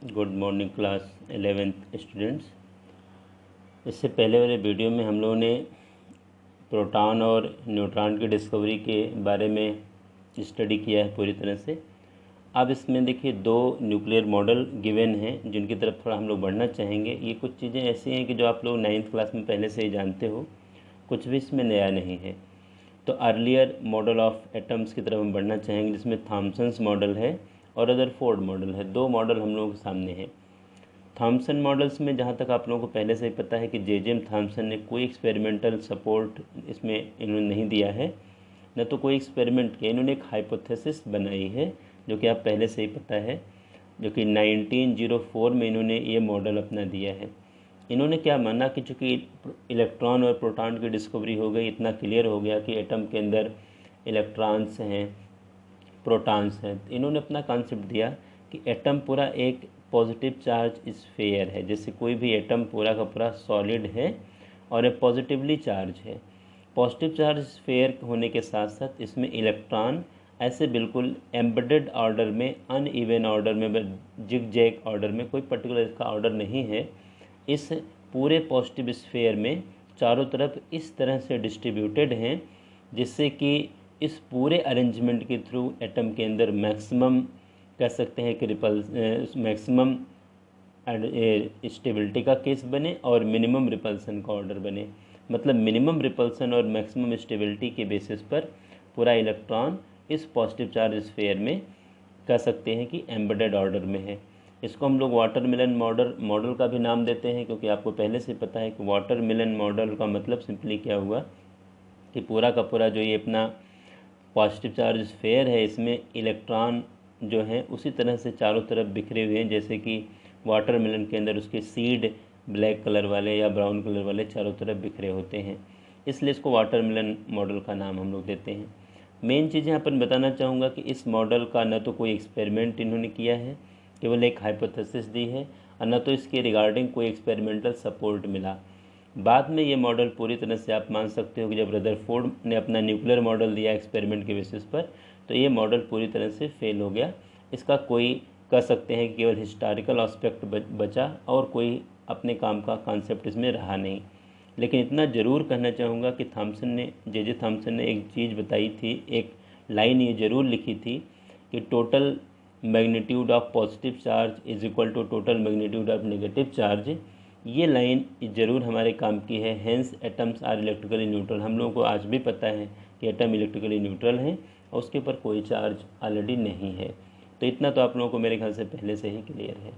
Good morning class 11th students. इससे पहले वाले वीडियो में हम लोगों ने प्रोटॉन और न्यूट्रॉन की डिस्कवरी के बारे में स्टडी किया है पूरी तरह से। अब इसमें देखिए दो न्यूक्लियर मॉडल गिवन हैं जिनकी तरफ थोड़ा हम लोग बढ़ना चाहेंगे। ये कुछ चीज़ें ऐसी हैं कि जो आप लोग 9th क्लास में पहले से ही जानते हो, कुछ भी इसमें नया नहीं है। तो अर्लियर मॉडल ऑफ एटम्स की तरफ हम बढ़ना चाहेंगे, जिसमें थॉमसन्स मॉडल है और रदरफोर्ड मॉडल है। दो मॉडल हम लोगों के सामने हैं। थॉमसन मॉडल्स में जहाँ तक आप लोगों को पहले से ही पता है कि जे थॉमसन ने कोई एक्सपेरिमेंटल सपोर्ट इसमें इन्होंने नहीं दिया है, न तो कोई एक्सपेरिमेंट किया। इन्होंने एक हाइपोथेसिस बनाई है जो कि आप पहले से ही पता है, जो कि 1904 में इन्होंने ये मॉडल अपना दिया है। इन्होंने क्या माना कि चूँकि इलेक्ट्रॉन और प्रोटॉन की डिस्कवरी हो गई, इतना क्लियर हो गया कि एटम के अंदर इलेक्ट्रॉन्स हैं, प्रोटॉन्स हैं, तो इन्होंने अपना कॉन्सेप्ट दिया कि एटम पूरा एक पॉजिटिव चार्ज स्फीयर है। जैसे कोई भी एटम पूरा का पूरा सॉलिड है और ये पॉजिटिवली चार्ज है। पॉजिटिव चार्ज स्फीयर होने के साथ साथ इसमें इलेक्ट्रॉन ऐसे बिल्कुल एम्बेडेड ऑर्डर में, अनइवन ऑर्डर में, जिग जैग ऑर्डर में, कोई पर्टिकुलर इसका ऑर्डर नहीं है। इस पूरे पॉजिटिव स्फीयर में चारों तरफ इस तरह से डिस्ट्रीब्यूटेड हैं जिससे कि इस पूरे अरेंजमेंट के थ्रू एटम के अंदर मैक्सिमम कह सकते हैं कि मैक्सिमम स्टेबिलिटी का केस बने और मिनिमम रिपल्सन का ऑर्डर बने। मतलब मिनिमम रिपल्सन और मैक्सिमम स्टेबिलिटी के बेसिस पर पूरा इलेक्ट्रॉन इस पॉजिटिव चार्ज स्फीयर में कह सकते हैं कि एम्बेडेड ऑर्डर में है। इसको हम लोग वाटरमेलन मॉडल का भी नाम देते हैं, क्योंकि आपको पहले से पता है कि वाटरमेलन मॉडल का मतलब सिंपली क्या हुआ कि पूरा का पूरा जो ये अपना पॉजिटिव चार्ज स्फीयर है, इसमें इलेक्ट्रॉन जो हैं उसी तरह से चारों तरफ बिखरे हुए हैं जैसे कि वाटरमेलन के अंदर उसके सीड ब्लैक कलर वाले या ब्राउन कलर वाले चारों तरफ बिखरे होते हैं। इसलिए इसको वाटरमेलन मॉडल का नाम हम लोग देते हैं। मेन चीज़ यहाँ पर बताना चाहूँगा कि इस मॉडल का न तो कोई एक्सपेरिमेंट इन्होंने किया है, केवल एक हाइपोथेसिस दी है, और न तो इसके रिगार्डिंग कोई एक्सपेरिमेंटल सपोर्ट मिला। बाद में ये मॉडल पूरी तरह से आप मान सकते हो कि जब रदरफोर्ड ने अपना न्यूक्लियर मॉडल दिया एक्सपेरिमेंट के बेसिस पर, तो ये मॉडल पूरी तरह से फेल हो गया। इसका कोई कह सकते हैं कि केवल हिस्टोरिकल एस्पेक्ट बचा और कोई अपने काम का कॉन्सेप्ट इसमें रहा नहीं। लेकिन इतना ज़रूर कहना चाहूँगा कि जे थॉमसन ने एक चीज़ बताई थी, एक लाइन ये ज़रूर लिखी थी कि total magnitude of positive charge is equal to total magnitude of negative charge. ये लाइन ज़रूर हमारे काम की है। Hence atoms are electrically neutral. हम लोगों को आज भी पता है कि एटम इलेक्ट्रिकली न्यूट्रल हैं और उसके ऊपर कोई चार्ज ऑलरेडी नहीं है। तो इतना तो आप लोगों को मेरे ख्याल से पहले से ही क्लियर है,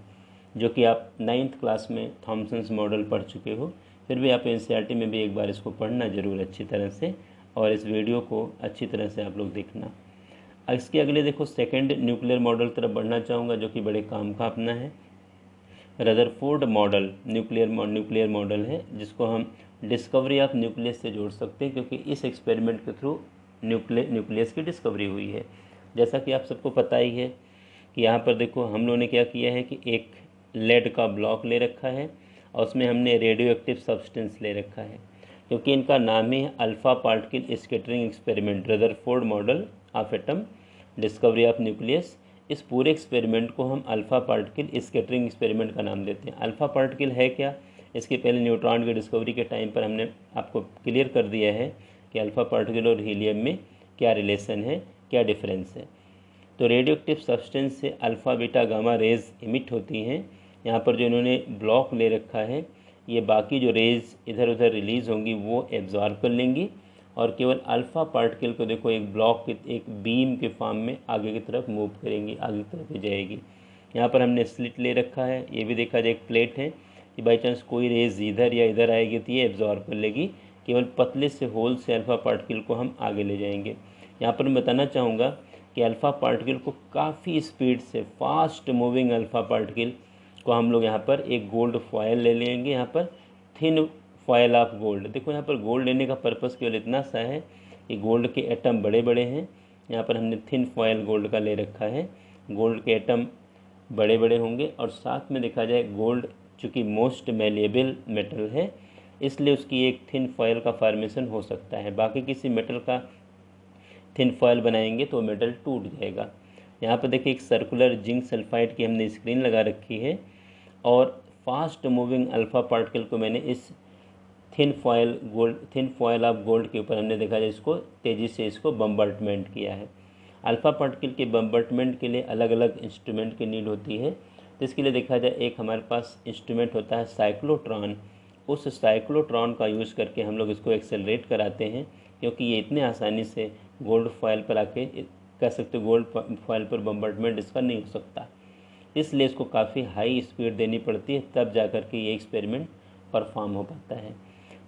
जो कि आप 9th क्लास में थॉमसन्स मॉडल पढ़ चुके हो। फिर भी आप एनसीईआरटी में भी एक बार इसको पढ़ना ज़रूर अच्छी तरह से, और इस वीडियो को अच्छी तरह से आप लोग देखना। इसके अगले देखो सेकंड न्यूक्लियर मॉडल तरफ बढ़ना चाहूँगा, जो कि बड़े काम का अपना है। रदरफोर्ड मॉडल न्यूक्लियर मॉडल है, जिसको हम डिस्कवरी ऑफ न्यूक्लियस से जोड़ सकते हैं, क्योंकि इस एक्सपेरिमेंट के थ्रू न्यूक्लियस की डिस्कवरी हुई है। जैसा कि आप सबको पता ही है कि यहाँ पर देखो हम लोगों ने क्या किया है कि एक लेड का ब्लॉक ले रखा है और उसमें हमने रेडियो एक्टिव सब्सटेंस ले रखा है, क्योंकि इनका नाम ही है alpha particle scattering experiment, Rutherford model of atom discovery of nucleus. इस पूरे एक्सपेरिमेंट को हम अल्फ़ा पार्टिकल स्कैटरिंग एक्सपेरिमेंट का नाम देते हैं। अल्फ़ा पार्टिकल है क्या, इसके पहले न्यूट्रॉन की डिस्कवरी के टाइम पर हमने आपको क्लियर कर दिया है कि अल्फ़ा पार्टिकल और हीलियम में क्या रिलेशन है, क्या डिफरेंस है। तो रेडियो एक्टिव सब्सटेंस से alpha beta gamma rays emit होती हैं। यहाँ पर जो इन्होंने ब्लॉक ले रखा है, ये बाकी जो रेज इधर उधर रिलीज़ होंगी वो एब्जॉर्ब कर लेंगी, और केवल अल्फ़ा पार्टिकल को देखो एक ब्लॉक के एक बीम के फॉर्म में आगे की तरफ मूव करेंगी, आगे की तरफ ही जाएगी। यहाँ पर हमने स्लिट ले रखा है, ये भी देखा जाए एक प्लेट है कि बाई चांस कोई रेज इधर या इधर आएगी तो ये एब्जॉर्ब कर लेगी। केवल पतले से होल से अल्फ़ा पार्टिकल को हम आगे ले जाएंगे। यहाँ पर मैं बताना चाहूँगा कि अल्फ़ा पार्टिकल को काफ़ी स्पीड से, फास्ट मूविंग अल्फ़ा पार्टिकल को हम लोग यहाँ पर एक गोल्ड फॉयल ले लेंगे। यहाँ पर थिन फॉयल ऑफ गोल्ड। देखो यहाँ पर गोल्ड लेने का पर्पस केवल इतना सा है कि गोल्ड के एटम बड़े बड़े हैं। यहाँ पर हमने थिन फॉयल गोल्ड का ले रखा है। गोल्ड के एटम बड़े बड़े होंगे, और साथ में देखा जाए गोल्ड चूँकि मोस्ट मेलेबल मेटल है, इसलिए उसकी एक थिन फॉयल का फॉर्मेशन हो सकता है। बाकी किसी मेटल का थिन फॉयल बनाएंगे तो मेटल टूट जाएगा। यहाँ पर देखिए एक सर्कुलर जिंक सल्फाइड की हमने स्क्रीन लगा रखी है और फास्ट मूविंग अल्फ़ा पार्टिकल को मैंने इस थिन फॉयल ऑफ गोल्ड के ऊपर हमने देखा जाए इसको तेज़ी से इसको बम्बार्टमेंट किया है। अल्फ़ा पार्टिकल के बम्बार्टमेंट के लिए अलग अलग इंस्ट्रूमेंट की नीड होती है। तो इसके लिए देखा जाए एक हमारे पास इंस्ट्रूमेंट होता है साइक्लोट्रॉन। उस साइक्लोट्रॉन का यूज़ करके हम लोग इसको एक्सेलरेट कराते हैं, क्योंकि ये इतने आसानी से गोल्ड फॉयल पर आके कह सकते गोल्ड फॉयल पर बम्बार्टमेंट इसका नहीं हो सकता, इसलिए इसको काफ़ी हाई स्पीड देनी पड़ती है, तब जा कर के ये एक्सपेरिमेंट परफॉर्म हो पाता है।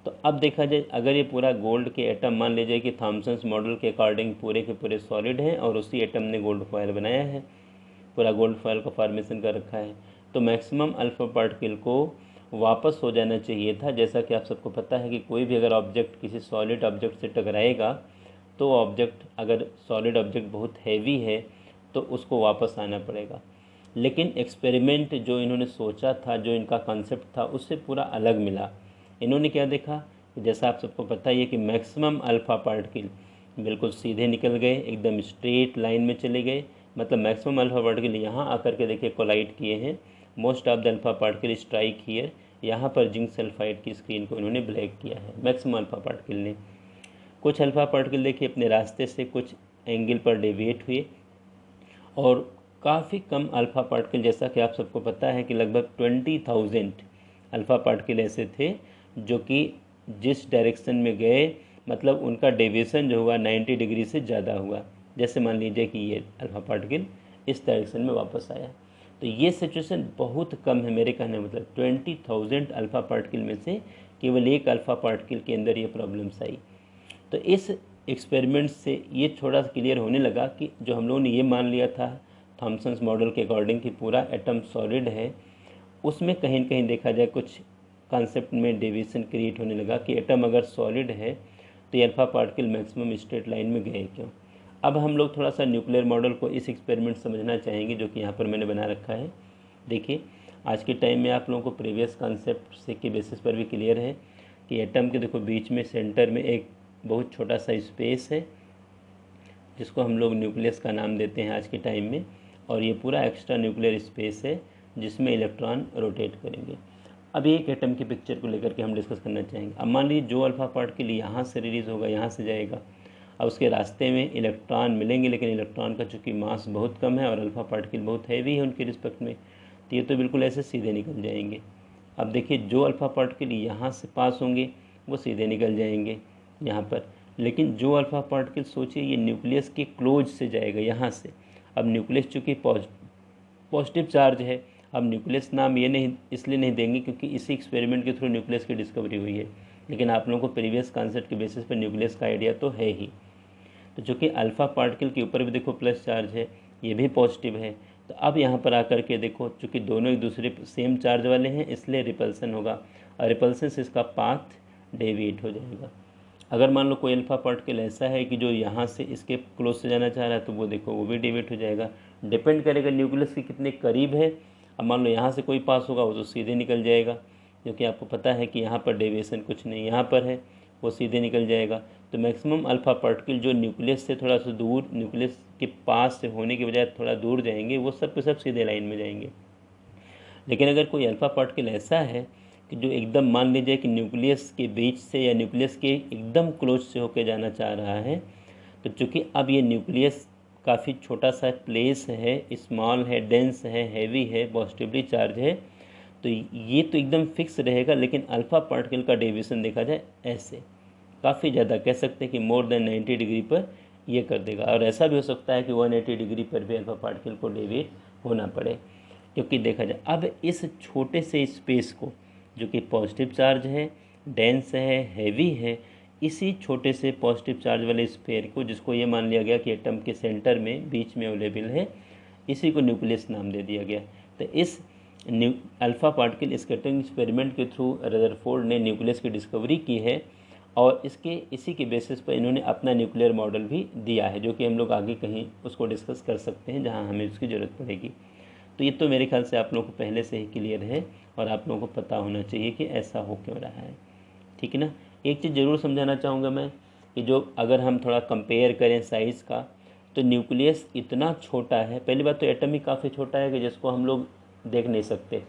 तो अब देखा जाए अगर ये पूरा गोल्ड के एटम मान लीजिए कि थॉमसन्स मॉडल के अकॉर्डिंग पूरे के पूरे सॉलिड हैं और उसी एटम ने गोल्ड फॉयल बनाया है, पूरा गोल्ड फॉयल का फॉर्मेशन कर रखा है, तो मैक्सिमम अल्फ़ा पार्टिकल को वापस हो जाना चाहिए था। जैसा कि आप सबको पता है कि कोई भी अगर ऑब्जेक्ट किसी सॉलिड ऑब्जेक्ट से टकराएगा तो ऑब्जेक्ट अगर सॉलिड ऑब्जेक्ट बहुत हैवी है तो उसको वापस आना पड़ेगा। लेकिन एक्सपेरिमेंट जो इन्होंने सोचा था, जो इनका कॉन्सेप्ट था, उससे पूरा अलग मिला। इन्होंने क्या देखा, जैसा आप सबको पता ही है कि मैक्सिमम अल्फ़ा पार्टिकल बिल्कुल सीधे निकल गए, एकदम स्ट्रेट लाइन में चले गए। मतलब मैक्सिमम अल्फ़ा पार्टिकल यहाँ आकर के देखिए कोलाइड किए हैं। Most of the alpha particle strike here, यहाँ पर जिंक सल्फाइड की स्क्रीन को इन्होंने ब्लैक किया है मैक्सिमम अल्फ़ा पार्टिकल ने। कुछ अल्फ़ा पार्टिकल देखिए अपने रास्ते से कुछ एंगल पर डेविएट हुए और काफ़ी कम अल्फ़ा पार्टिकल, जैसा कि आप सबको पता है कि लगभग 20,000 अल्फ़ा पार्टिकल ऐसे थे जो कि जिस डायरेक्शन में गए, मतलब उनका डेविएशन जो हुआ 90 डिग्री से ज़्यादा हुआ। जैसे मान लीजिए कि ये अल्फ़ा पार्टिकल इस डायरेक्शन में वापस आया, तो ये सिचुएशन बहुत कम है। मेरे कहने मतलब 20,000 अल्फ़ा पार्टिकल में से केवल एक अल्फ़ा पार्टिकल के अंदर ये प्रॉब्लम्स आई। तो इस एक्सपेरिमेंट से ये थोड़ा क्लियर होने लगा कि जो हम लोगों ने ये मान लिया था थॉमसन्स मॉडल के अकॉर्डिंग कि पूरा एटम सॉलिड है, उसमें कहीं न कहीं देखा जाए कुछ कॉन्सेप्ट में डेविएशन क्रिएट होने लगा कि एटम अगर सॉलिड है तो ये alpha particle maximum straight line में गए क्यों। अब हम लोग थोड़ा सा न्यूक्लियर मॉडल को इस एक्सपेरिमेंट समझना चाहेंगे जो कि यहाँ पर मैंने बना रखा है। देखिए आज के टाइम में आप लोगों को प्रीवियस कॉन्सेप्ट से के बेसिस पर भी क्लियर है कि एटम के देखो बीच में सेंटर में एक बहुत छोटा सा स्पेस है जिसको हम लोग न्यूक्लियस का नाम देते हैं आज के टाइम में, और ये पूरा एक्स्ट्रा न्यूक्लियर स्पेस है जिसमें इलेक्ट्रॉन रोटेट करेंगे। अब एक एटम की पिक्चर को लेकर के हम डिस्कस करना चाहेंगे। अब मान लीजिए जो अल्फ़ा पार्टिकल यहाँ से रिलीज़ होगा, यहाँ से जाएगा, अब उसके रास्ते में इलेक्ट्रॉन मिलेंगे, लेकिन इलेक्ट्रॉन का चूँकि मास बहुत कम है और अल्फ़ा पार्टिकल बहुत हैवी है उनके रिस्पेक्ट में, तो ये तो बिल्कुल ऐसे सीधे निकल जाएंगे। अब देखिए जो अल्फ़ा पार्टिकल यहाँ से पास होंगे वो सीधे निकल जाएंगे यहाँ पर, लेकिन जो अल्फ़ा पार्टिकल सोचिए ये न्यूक्लियस के क्लोज से जाएगा यहाँ से। अब न्यूक्लियस चूँकि पॉजिटिव चार्ज है, अब न्यूक्लियस नाम ये नहीं इसलिए नहीं देंगे क्योंकि इसी एक्सपेरिमेंट के थ्रू न्यूक्लियस की डिस्कवरी हुई है, लेकिन आप लोगों को प्रीवियस कॉन्सेप्ट के बेसिस पर न्यूक्लियस का आइडिया तो है ही। तो चूँकि अल्फ़ा पार्टिकल के ऊपर भी देखो प्लस चार्ज है, ये भी पॉजिटिव है, तो अब यहाँ पर आकर के देखो चूँकि दोनों एक दूसरे सेम चार्ज वाले हैं इसलिए रिपल्सन होगा, और रिपल्सन से इसका पाथ डेविएट हो जाएगा। अगर मान लो कोई अल्फ़ा पार्टिकल ऐसा है कि जो यहाँ से इसके क्लोज से जाना चाह रहा है तो वो देखो वो भी डेविएट हो जाएगा। डिपेंड करेगा न्यूक्लियस के कितने करीब है। अब मान लो यहाँ से कोई पास होगा वो तो सीधे निकल जाएगा, क्योंकि आपको पता है कि यहाँ पर डेविएशन कुछ नहीं, यहाँ पर है, वो सीधे निकल जाएगा। तो मैक्सिमम अल्फ़ा पार्टिकल जो न्यूक्लियस से थोड़ा सा दूर, न्यूक्लियस के पास से होने के बजाय थोड़ा दूर जाएंगे, वो सब के सब सीधे लाइन में जाएंगे। लेकिन अगर कोई अल्फ़ा पार्टिकल ऐसा है कि जो एकदम मान लीजिए कि न्यूक्लियस के बीच से या न्यूक्लियस के एकदम क्लोज से होकर जाना चाह रहा है, तो चूँकि अब ये न्यूक्लियस काफ़ी छोटा सा प्लेस है, स्मॉल है, डेंस है, हैवी है, पॉजिटिवली चार्ज है, तो ये तो एकदम फिक्स रहेगा। लेकिन अल्फ़ा पार्टिकल का डेविएशन देखा जाए ऐसे काफ़ी ज़्यादा, कह सकते हैं कि मोर देन 90 डिग्री पर ये कर देगा, और ऐसा भी हो सकता है कि 180 डिग्री पर भी अल्फ़ा पार्टिकल को डेविएट होना पड़े। क्योंकि देखा जाए अब इस छोटे से स्पेस को जो कि पॉजिटिव चार्ज है, डेंस है, हैवी है, इसी छोटे से पॉजिटिव चार्ज वाले स्फीयर को, जिसको ये मान लिया गया कि एटम के सेंटर में बीच में अवेलेबल है, इसी को न्यूक्लियस नाम दे दिया गया। तो इस अल्फ़ा पार्टिकल स्कैटरिंग एक्सपेरिमेंट के थ्रू रदरफोर्ड ने न्यूक्लियस की डिस्कवरी की है, और इसी के बेसिस पर इन्होंने अपना न्यूक्लियर मॉडल भी दिया है, जो कि हम लोग आगे कहीं उसको डिस्कस कर सकते हैं जहाँ हमें उसकी ज़रूरत पड़ेगी। तो ये तो मेरे ख्याल से आप लोगों को पहले से ही क्लियर है और आप लोगों को पता होना चाहिए कि ऐसा हो क्यों रहा है, ठीक है ना। एक चीज़ ज़रूर समझाना चाहूँगा मैं कि जो अगर हम थोड़ा कंपेयर करें साइज़ का, तो न्यूक्लियस इतना छोटा है, पहली बात तो एटम ही काफ़ी छोटा है कि जिसको हम लोग देख नहीं सकते,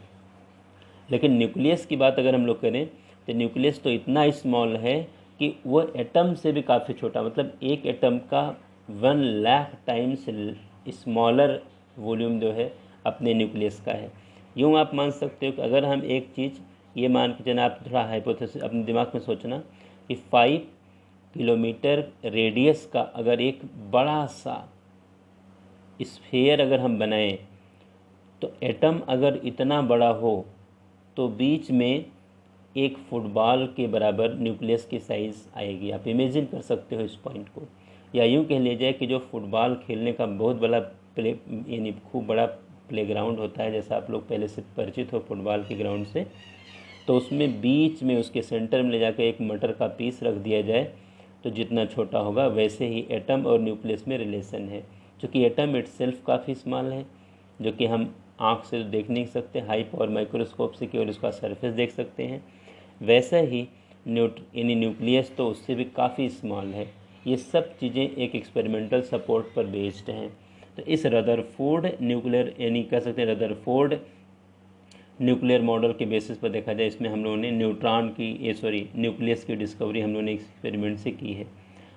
लेकिन न्यूक्लियस की बात अगर हम लोग करें तो न्यूक्लियस तो इतना स्मॉल है कि वो एटम से भी काफ़ी छोटा, मतलब एक एटम का 1,00,000 टाइम्स स्मॉलर वॉल्यूम जो है अपने न्यूक्लियस का है। यूँ आप मान सकते हो कि अगर हम एक चीज़ ये मान के चलें, आप थोड़ा हाइपोथेसिस अपने दिमाग में सोचना कि 5 किलोमीटर रेडियस का अगर एक बड़ा सा स्फीयर अगर हम बनाएं, तो एटम अगर इतना बड़ा हो तो बीच में एक फुटबॉल के बराबर न्यूक्लियस की साइज़ आएगी। आप इमेजिन कर सकते हो इस पॉइंट को, या यूँ कह लीजिए कि जो फुटबॉल खेलने का बहुत बड़ा यानी खूब बड़ा प्लेग्राउंड होता है, जैसा आप लोग पहले से परिचित हो फुटबॉल के ग्राउंड से, तो उसमें बीच में उसके सेंटर में ले जाकर एक मटर का पीस रख दिया जाए तो जितना छोटा होगा, वैसे ही एटम और न्यूक्लियस में रिलेशन है। क्योंकि एटम इटसेल्फ काफ़ी स्मॉल है, जो कि हम आँख से तो देख नहीं सकते, हाई पावर माइक्रोस्कोप से केवल उसका सरफेस देख सकते हैं, वैसा ही न्यूक्लियस तो उससे भी काफ़ी स्मॉल है। ये सब चीज़ें एक एक्सपेरिमेंटल सपोर्ट पर बेस्ड हैं। तो इस रदरफोर्ड न्यूक्लियर यानी कह सकते हैं रदरफोर्ड न्यूक्लियर मॉडल के बेसिस पर देखा जाए, इसमें हम लोगों ने न्यूक्लियस की डिस्कवरी हम लोगों ने एक्सपेरिमेंट से की है।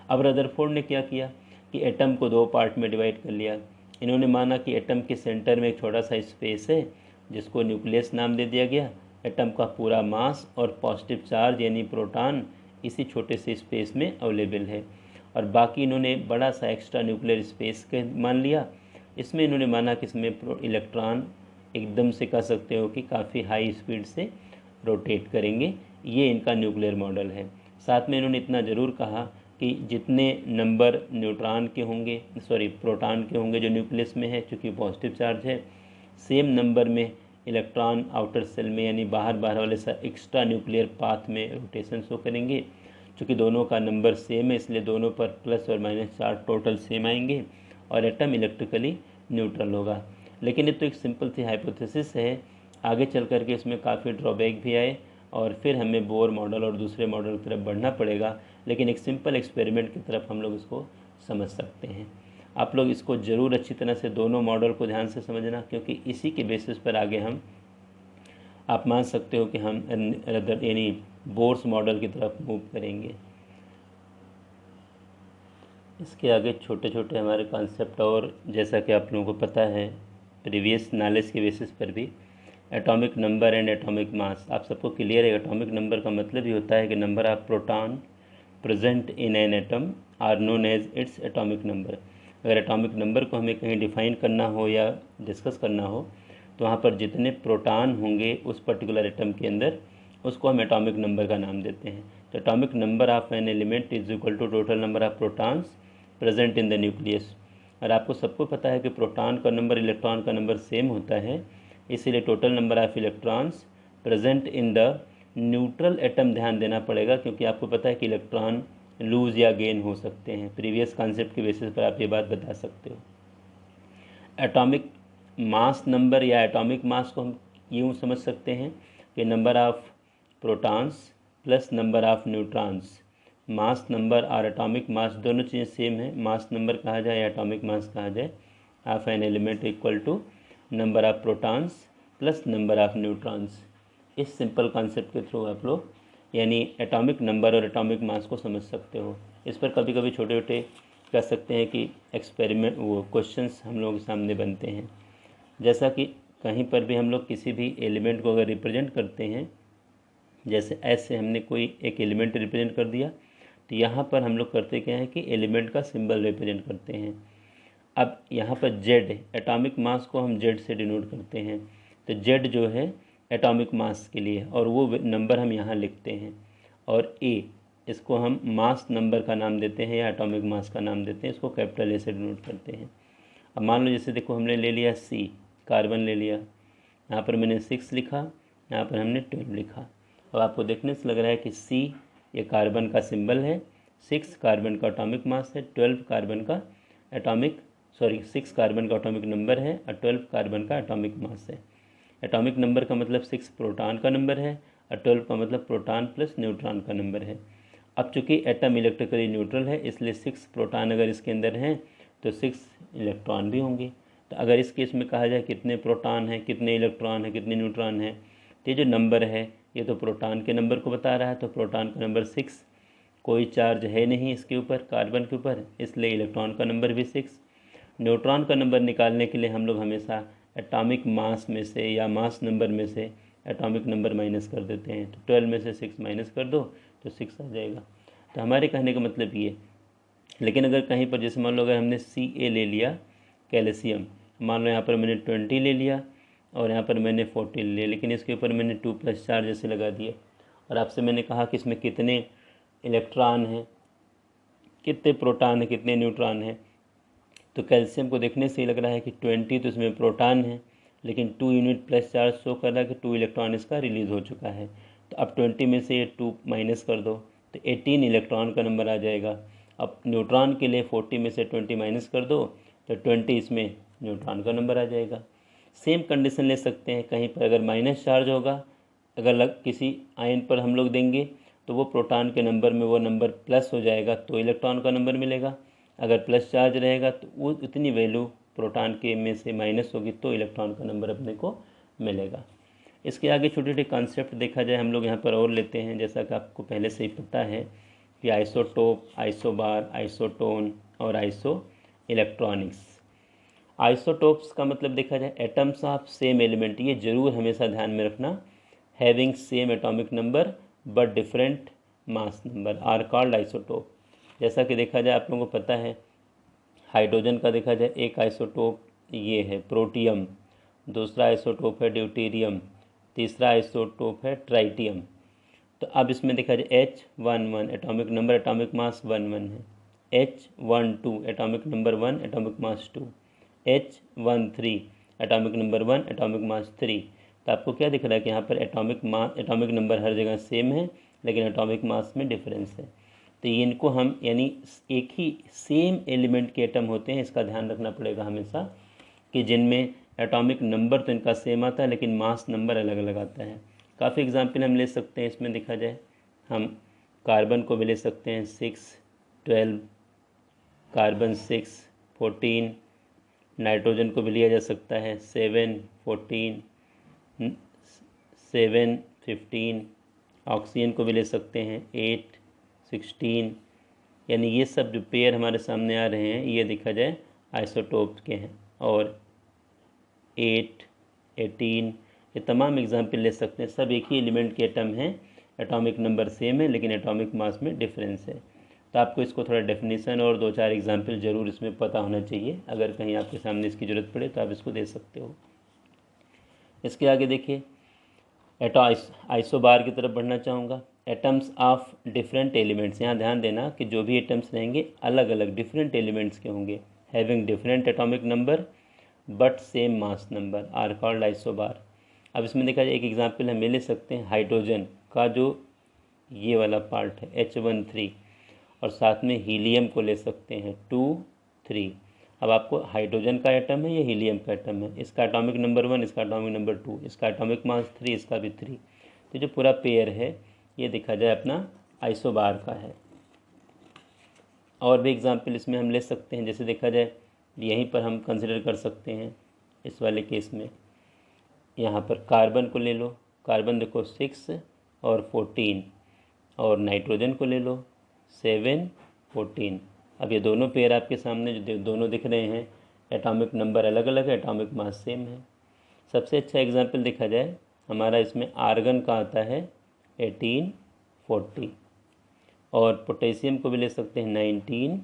अब रदरफोर्ड ने क्या किया कि एटम को 2 पार्ट में डिवाइड कर लिया। इन्होंने माना कि एटम के सेंटर में एक छोटा सा स्पेस है जिसको न्यूक्लियस नाम दे दिया गया। एटम का पूरा मास और पॉजिटिव चार्ज यानी प्रोटॉन इसी छोटे से स्पेस में अवेलेबल है, और बाकी इन्होंने बड़ा सा एक्स्ट्रा न्यूक्लियर स्पेस के मान लिया। इसमें इन्होंने माना कि इसमें इलेक्ट्रॉन एकदम से कह सकते हो कि काफ़ी हाई स्पीड से रोटेट करेंगे। ये इनका न्यूक्लियर मॉडल है। साथ में इन्होंने इतना ज़रूर कहा कि जितने नंबर प्रोटॉन के होंगे जो न्यूक्लियस में है, चूँकि पॉजिटिव चार्ज है, सेम नंबर में इलेक्ट्रॉन आउटर सेल में यानी बाहर वाले एक्स्ट्रा न्यूक्लियर पाथ में रोटेशन शो करेंगे। चूँकि दोनों का नंबर सेम है, इसलिए दोनों पर प्लस और माइनस चार्ज टोटल सेम आएंगे और एटम इलेक्ट्रिकली न्यूट्रल होगा। लेकिन ये तो एक सिंपल सी हाइपोथेसिस है, आगे चल कर के इसमें काफ़ी ड्रॉबैक भी आए और फिर हमें बोर मॉडल और दूसरे मॉडल की तरफ बढ़ना पड़ेगा। लेकिन एक सिंपल एक्सपेरिमेंट की तरफ हम लोग इसको समझ सकते हैं। आप लोग इसको ज़रूर अच्छी तरह से दोनों मॉडल को ध्यान से समझना, क्योंकि इसी के बेसिस पर आगे आप मान सकते हो कि हम यानी बोर्स मॉडल की तरफ मूव करेंगे। इसके आगे छोटे छोटे हमारे कॉन्सेप्ट, और जैसा कि आप लोगों को पता है प्रीवियस नॉलेज के बेसिस पर भी, atomic number and atomic mass आप सबको क्लियर है। एटॉमिक नंबर का मतलब ही होता है कि number of proton present in an atom are known as its atomic number. अगर एटॉमिक नंबर को हमें कहीं डिफ़ाइन करना हो या डिस्कस करना हो, तो वहाँ पर जितने प्रोटॉन होंगे उस पर्टिकुलर एटम के अंदर, उसको हम एटॉमिक नंबर का नाम देते हैं। तो atomic number of an element is equal to total number of protons present in the nucleus. और आपको सबको पता है कि प्रोटॉन का नंबर इलेक्ट्रॉन का नंबर सेम होता है, इसीलिए total number of electrons present in the neutral atom ध्यान देना पड़ेगा, क्योंकि आपको पता है कि इलेक्ट्रॉन लूज़ या गेन हो सकते हैं। प्रीवियस कॉन्सेप्ट के बेसिस पर आप ये बात बता सकते हो। एटॉमिक मास नंबर या एटॉमिक मास को हम यूँ समझ सकते हैं कि number of protons plus number of neutrons. Mass number और एटॉमिक मास दोनों चीज़ें सेम है, मास नंबर कहा जाए या एटॉमिक मास कहा जाए, of an element equal to number of protons plus number of neutrons. इस सिंपल कॉन्सेप्ट के थ्रू आप लोग यानी एटॉमिक नंबर और एटॉमिक मास को समझ सकते हो। इस पर कभी कभी छोटे छोटे कह सकते हैं कि एक्सपेरिमेंट क्वेश्चंस हम लोगों के सामने बनते हैं। जैसा कि कहीं पर भी हम लोग किसी भी एलिमेंट को अगर रिप्रेजेंट करते हैं, जैसे ऐसे हमने कोई एक एलिमेंट रिप्रेजेंट कर दिया, तो यहाँ पर हम लोग करते क्या है कि एलिमेंट का सिंबल रिप्रेजेंट करते हैं। अब यहाँ पर जेड, एटॉमिक मास को हम जेड से डिनोट करते हैं, तो जेड जो है एटॉमिक मास के लिए, और वो नंबर हम यहाँ लिखते हैं। और ए, इसको हम मास नंबर का नाम देते हैं या एटॉमिक मास का नाम देते हैं, इसको कैपिटल ए से डिनोट करते हैं। अब मान लो जैसे देखो हमने ले लिया सी, कार्बन ले लिया, यहाँ पर मैंने 6 लिखा, यहाँ पर हमने 12 लिखा। और आपको देखने से लग रहा है कि सी ये कार्बन का सिंबल है, 6 कार्बन का एटॉमिक मास है, 6 कार्बन का एटॉमिक नंबर है और 12 कार्बन का एटॉमिक मास है। एटॉमिक नंबर का मतलब 6 प्रोटॉन का नंबर है और 12 का मतलब प्रोटॉन प्लस न्यूट्रॉन का नंबर है। अब चूंकि एटम इलेक्ट्रिकली न्यूट्रल है, इसलिए 6 प्रोटॉन अगर इसके अंदर हैं तो 6 इलेक्ट्रॉन भी होंगे। तो अगर इस केस में कहा जाए कितने प्रोटॉन हैं, कितने इलेक्ट्रॉन हैं, कितने न्यूट्रॉन हैं, तो ये जो नंबर है ये तो प्रोटॉन के नंबर को बता रहा है, तो प्रोटॉन का नंबर 6, कोई चार्ज है नहीं इसके ऊपर, कार्बन के ऊपर, इसलिए इलेक्ट्रॉन का नंबर भी 6। न्यूट्रॉन का नंबर निकालने के लिए हम लोग हमेशा एटॉमिक मास में से या मास नंबर में से एटॉमिक नंबर माइनस कर देते हैं। तो 12 में से 6 माइनस कर दो तो 6 आ जाएगा। तो हमारे कहने का मतलब ये। लेकिन अगर कहीं पर जैसे मान लो अगर हमने Ca ले लिया कैल्शियम, मान लो यहाँ पर मैंने 20 ले लिया और यहाँ पर मैंने 40 ले लिया, लेकिन इसके ऊपर मैंने 2+ चार्ज जैसे लगा दिया और आपसे मैंने कहा कि इसमें कितने इलेक्ट्रॉन हैं, कितने प्रोटॉन है, कितने न्यूट्रॉन हैं। तो कैल्शियम को देखने से ही लग रहा है कि 20 तो इसमें प्रोटॉन है, लेकिन 2 यूनिट प्लस चार्ज शो कर रहा है कि 2 इलेक्ट्रॉन इसका रिलीज़ हो चुका है। तो अब 20 में से ये 2 माइनस कर दो तो 18 इलेक्ट्रॉन का नंबर आ जाएगा। अब न्यूट्रॉन के लिए 40 में से 20 माइनस कर दो तो 20 इसमें न्यूट्रॉन का नंबर आ जाएगा। सेम कंडीशन ले सकते हैं, कहीं पर अगर माइनस चार्ज होगा, अगर किसी आयन पर हम लोग देंगे तो वो प्रोटॉन के नंबर में वो नंबर प्लस हो जाएगा तो इलेक्ट्रॉन का नंबर मिलेगा। अगर प्लस चार्ज रहेगा तो वो उतनी वैल्यू प्रोटॉन के में से माइनस होगी तो इलेक्ट्रॉन का नंबर अपने को मिलेगा। इसके आगे छोटे छोटे कॉन्सेप्ट देखा जाए हम लोग यहाँ पर और लेते हैं। जैसा कि आपको पहले से ही पता है कि आइसोटोप, आइसोबार, आइसोटोन और आइसो इलेक्ट्रॉनिक्स। आइसोटोप्स का मतलब देखा जाए एटम्स ऑफ सेम एलिमेंट, ये जरूर हमेशा ध्यान में रखना, having same atomic number but different mass number are called isotope. जैसा कि देखा जाए आप लोगों को पता है हाइड्रोजन का देखा जाए एक आइसोटोप ये है प्रोटियम, दूसरा आइसोटोप है ड्यूटेरियम, तीसरा आइसोटोप है ट्राइटियम। तो अब इसमें देखा जाए H11 atomic number atomic mass 11 है, H12 atomic number 1 atomic mass 2, H13 atomic number 1 atomic mass 3। तो आपको क्या दिख रहा है कि यहाँ पर एटॉमिक नंबर हर जगह सेम है लेकिन एटॉमिक मास में डिफरेंस है। तो इनको हम यानी एक ही सेम एलिमेंट के एटम होते हैं, इसका ध्यान रखना पड़ेगा हमेशा कि जिनमें एटॉमिक नंबर तो इनका सेम आता है लेकिन मास नंबर अलग अलग आता है। काफ़ी एग्जाम्पल हम ले सकते हैं इसमें देखा जाए, हम कार्बन को भी ले सकते हैं 6, 12, कार्बन 6, 14, नाइट्रोजन को भी लिया जा सकता है 7, 14, 7, 15, ऑक्सीजन को भी ले सकते हैं 8, 16। यानी ये सब जो पेयर हमारे सामने आ रहे हैं ये देखा जाए आइसोटोप के हैं। और 8, 18 ये तमाम एग्जाम्पल ले सकते हैं, सब एक ही एलिमेंट के एटम हैं, एटॉमिक नंबर सेम है लेकिन एटॉमिक मास में डिफरेंस है। तो आपको इसको थोड़ा डेफिनेशन और 2-4 एग्जाम्पल ज़रूर इसमें पता होना चाहिए, अगर कहीं आपके सामने इसकी ज़रूरत पड़े तो आप इसको दे सकते हो। इसके आगे देखिए आइसोबार की तरफ बढ़ना चाहूँगा। एटम्स ऑफ डिफरेंट एलिमेंट्स, यहाँ ध्यान देना कि जो भी एटम्स रहेंगे अलग अलग डिफरेंट एलिमेंट्स के होंगे, having different atomic number but same mass number are called isobar. अब इसमें देखा जाए एक एग्जांपल हम ले सकते हैं हाइड्रोजन का जो ये वाला पार्ट है H13 और साथ में हीलियम को ले सकते हैं 2, 3। अब आपको हाइड्रोजन का एटम है या हीलियम का एटम है, इसका एटॉमिक नंबर 1, इसका एटॉमिक नंबर 2, इसका एटॉमिक मास 3, इसका भी 3। तो जो पूरा पेयर है ये देखा जाए अपना आइसोबार का है। और भी एग्जांपल इसमें हम ले सकते हैं, जैसे देखा जाए यहीं पर हम कंसिडर कर सकते हैं इस वाले केस में, यहाँ पर कार्बन को ले लो, कार्बन देखो 6 और 14, और नाइट्रोजन को ले लो 7, 14। अब ये दोनों पेयर आपके सामने जो दोनों दिख रहे हैं एटॉमिक नंबर अलग अलग है, एटॉमिक मास सेम है। सबसे अच्छा एग्जांपल देखा जाए हमारा इसमें आर्गन का आता है 18, 40, और पोटेशियम को भी ले सकते हैं 19,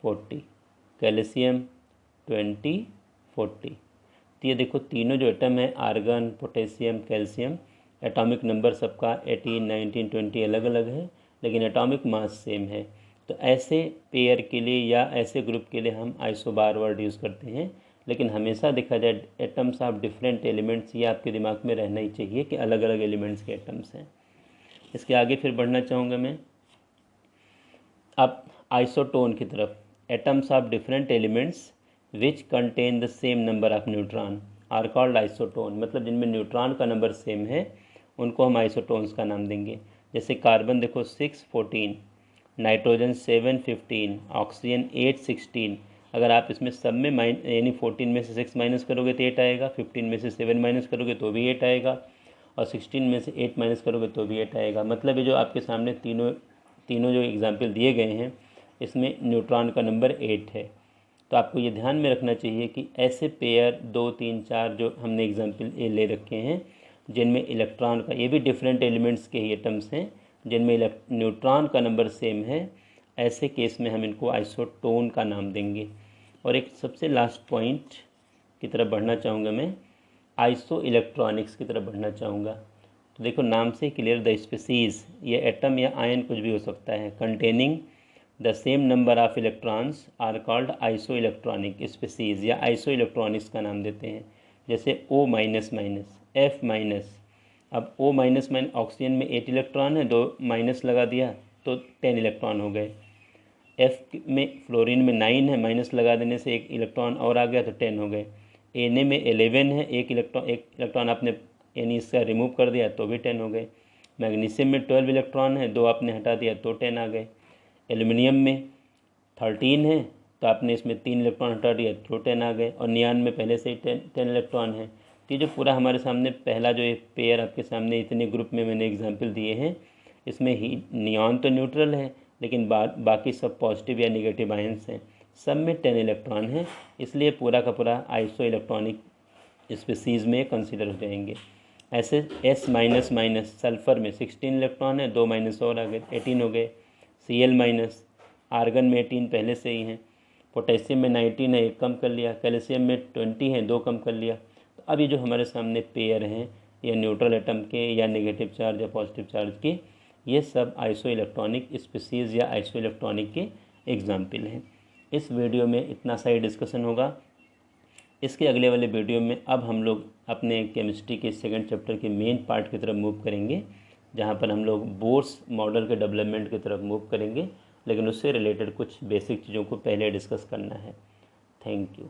40, कैल्शियम 20, 40। तो ये देखो तीनों जो एटम है argon, potassium, calcium, atomic number सबका 18, 19, 20 अलग अलग है लेकिन एटॉमिक मास सेम है। तो ऐसे पेयर के लिए या ऐसे ग्रुप के लिए हम आइसोबार वर्ड यूज़ करते हैं। लेकिन हमेशा देखा जाए एटम्स ऑफ डिफरेंट एलिमेंट्स, ये आपके दिमाग में रहना ही चाहिए कि अलग अलग एलिमेंट्स के एटम्स हैं। इसके आगे फिर बढ़ना चाहूँगा मैं अब आइसोटोन की तरफ। Atoms of different elements which contain the same number of neutron are called isotone, मतलब जिनमें न्यूट्रॉन का नंबर सेम है उनको हम आइसोटोन्स का नाम देंगे। जैसे कार्बन देखो 6, 14, नाइट्रोजन 7, 15, ऑक्सीजन 8, 16, अगर आप इसमें सब में यानी 14 में से 6 माइनस करोगे तो 8 आएगा, 15 में से 7 माइनस करोगे तो भी 8 आएगा, और 16 में से 8 माइनस करोगे तो भी 8 आएगा। मतलब ये जो आपके सामने तीनों जो एग्जाम्पल दिए गए हैं इसमें न्यूट्रॉन का नंबर 8 है। तो आपको ये ध्यान में रखना चाहिए कि ऐसे पेयर 2, 3, 4 जो हमने एग्जाम्पल ये ले रखे हैं जिनमें इलेक्ट्रॉन का, ये भी डिफरेंट एलिमेंट्स के ही एटम्स हैं जिनमें न्यूट्रॉन का नंबर सेम है, ऐसे केस में हम इनको आइसोटोन का नाम देंगे। और एक सबसे लास्ट पॉइंट की तरफ बढ़ना चाहूँगा मैं, आइसो इलेक्ट्रॉनिक्स की तरफ बढ़ना चाहूँगा। तो देखो नाम से क्लियर, द स्पीसीज, ये एटम या आयन कुछ भी हो सकता है, containing the same number of electrons are called isoelectronic species, या आइसो इलेक्ट्रॉनिक्स का नाम देते हैं। जैसे O minus minus, F minus, अब O माइनस माइनस ऑक्सीजन में 8 इलेक्ट्रॉन है, 2 माइनस लगा दिया तो 10 इलेक्ट्रॉन हो गए। F में फ्लोरीन में 9 है, माइनस लगा देने से 1 इलेक्ट्रॉन और आ गया तो 10 हो गए। Na में 11 है, एक इलेक्ट्रॉन आपने यानी इसका रिमूव कर दिया तो भी 10 हो गए। मैग्नीशियम में 12 इलेक्ट्रॉन है, 2 आपने हटा दिया तो 10 आ गए। एल्युमिनियम में 13 है तो आपने इसमें 3 इलेक्ट्रॉन हटा दिया तो 10 आ गए। और नियान में पहले से ही 10 इलेक्ट्रॉन है। तो ये जो पूरा हमारे सामने पहला जो एक पेयर आपके सामने इतने ग्रुप में मैंने एग्जांपल दिए हैं, इसमें ही नियॉन तो न्यूट्रल है लेकिन बाकी सब पॉजिटिव या नेगेटिव आयंस हैं, सब में 10 इलेक्ट्रॉन है, इसलिए पूरा का पूरा आइसो इलेक्ट्रॉनिक स्पीसीज़ में कंसिडर हो जाएंगे। ऐसे S माइनस माइनस, सल्फ़र में 16 इलेक्ट्रॉन है, 2 माइनस और आ गए, 18 हो गए। Cl माइनस, आर्गन में 18 पहले से ही हैं। पोटेशियम में 19 है, 1 कम कर लिया। कैल्शियम में 20 है, 2 कम कर लिया। तो अब ये जो हमारे सामने पेयर हैं या न्यूट्रल एटम के या नेगेटिव चार्ज या पॉजिटिव चार्ज के, ये सब आइसो इलेक्ट्रॉनिक स्पीसीज़ या आइसो इलेक्ट्रॉनिक के एग्जाम्पल हैं। इस वीडियो में इतना सा ही डिस्कशन होगा। इसके अगले वाले वीडियो में अब हम लोग अपने केमिस्ट्री के सेकंड चैप्टर के मेन पार्ट की तरफ मूव करेंगे, जहाँ पर हम लोग बोर्स मॉडल के डेवलपमेंट की तरफ मूव करेंगे, लेकिन उससे रिलेटेड कुछ बेसिक चीज़ों को पहले डिस्कस करना है। Thank you.